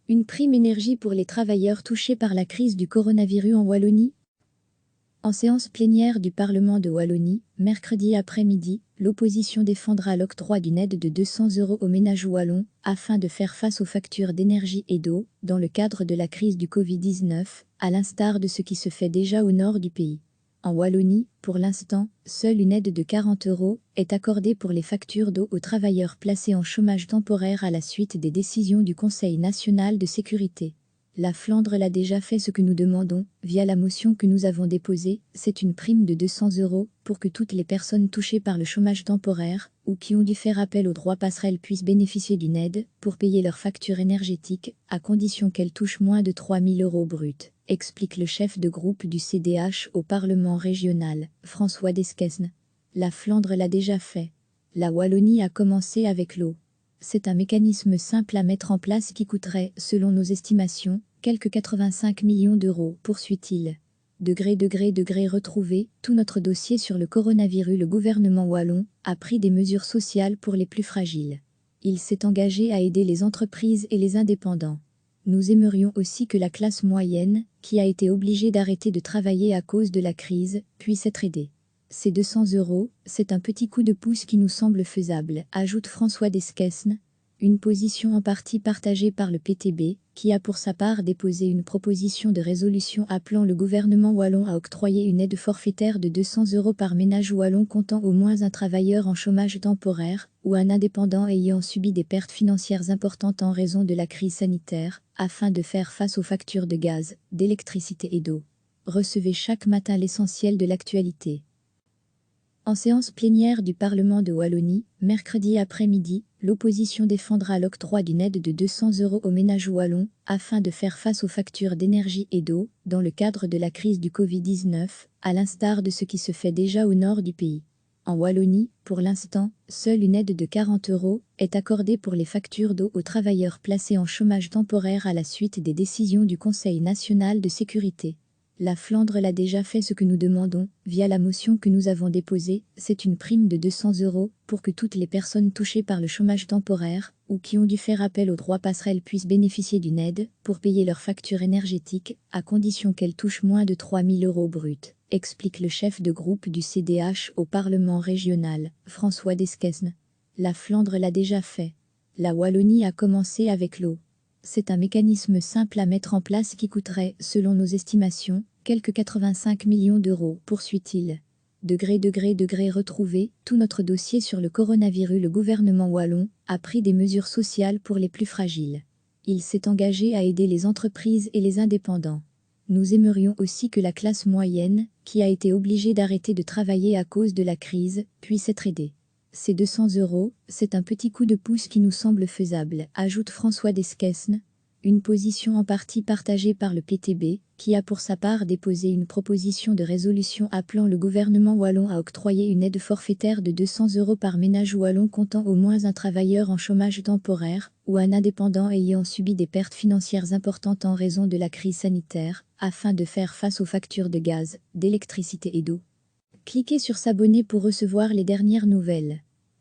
Une prime énergie pour les travailleurs touchés par la crise du coronavirus en Wallonie. En séance plénière du Parlement de Wallonie, mercredi après-midi, l'opposition défendra l'octroi d'une aide de 200 € aux ménages wallons afin de faire face aux factures d'énergie et d'eau dans le cadre de la crise du Covid-19, à l'instar de ce qui se fait déjà au nord du pays. En Wallonie, pour l'instant, seule une aide de 40 € est accordée pour les factures d'eau aux travailleurs placés en chômage temporaire à la suite des décisions du Conseil national de sécurité. La Flandre l'a déjà fait. Ce que nous demandons, via la motion que nous avons déposée, c'est une prime de 200 € pour que toutes les personnes touchées par le chômage temporaire ou qui ont dû faire appel aux droits passerelles puissent bénéficier d'une aide pour payer leurs factures énergétiques, à condition qu'elles touchent moins de 3 000 € bruts, explique le chef de groupe du CDH au Parlement régional, François Desquesne. La Flandre l'a déjà fait. La Wallonie a commencé avec l'eau. C'est un mécanisme simple à mettre en place qui coûterait, selon nos estimations, quelque 85 millions d'euros, poursuit-il. Degré retrouvé, tout notre dossier sur le coronavirus. Le gouvernement wallon a pris des mesures sociales pour les plus fragiles. Il s'est engagé à aider les entreprises et les indépendants. Nous aimerions aussi que la classe moyenne, qui a été obligée d'arrêter de travailler à cause de la crise, puisse être aidée. Ces 200 €, c'est un petit coup de pouce qui nous semble faisable, ajoute François Desquesne, une position en partie partagée par le PTB, qui a pour sa part déposé une proposition de résolution appelant le gouvernement wallon à octroyer une aide forfaitaire de 200 € par ménage wallon comptant au moins un travailleur en chômage temporaire ou un indépendant ayant subi des pertes financières importantes en raison de la crise sanitaire, afin de faire face aux factures de gaz, d'électricité et d'eau. Recevez chaque matin l'essentiel de l'actualité. En séance plénière du Parlement de Wallonie, mercredi après-midi, l'opposition défendra l'octroi d'une aide de 200 € aux ménages wallons afin de faire face aux factures d'énergie et d'eau dans le cadre de la crise du Covid-19, à l'instar de ce qui se fait déjà au nord du pays. En Wallonie, pour l'instant, seule une aide de 40 € est accordée pour les factures d'eau aux travailleurs placés en chômage temporaire à la suite des décisions du Conseil national de sécurité. La Flandre l'a déjà fait. Ce que nous demandons, via la motion que nous avons déposée, c'est une prime de 200 € pour que toutes les personnes touchées par le chômage temporaire ou qui ont dû faire appel aux droits passerelles puissent bénéficier d'une aide pour payer leurs factures énergétiques, à condition qu'elles touchent moins de 3 000 € bruts, explique le chef de groupe du CDH au Parlement régional, François Desquesne. La Flandre l'a déjà fait. La Wallonie a commencé avec l'eau. C'est un mécanisme simple à mettre en place qui coûterait, selon nos estimations, quelque 85 millions d'euros, poursuit-il. Degré retrouvé, tout notre dossier sur le coronavirus. Le gouvernement wallon a pris des mesures sociales pour les plus fragiles. Il s'est engagé à aider les entreprises et les indépendants. Nous aimerions aussi que la classe moyenne, qui a été obligée d'arrêter de travailler à cause de la crise, puisse être aidée. Ces 200 €, c'est un petit coup de pouce qui nous semble faisable, ajoute François Desquesne, une position en partie partagée par le PTB, qui a pour sa part déposé une proposition de résolution appelant le gouvernement wallon à octroyer une aide forfaitaire de 200 € par ménage wallon comptant au moins un travailleur en chômage temporaire ou un indépendant ayant subi des pertes financières importantes en raison de la crise sanitaire, afin de faire face aux factures de gaz, d'électricité et d'eau. Cliquez sur s'abonner pour recevoir les dernières nouvelles.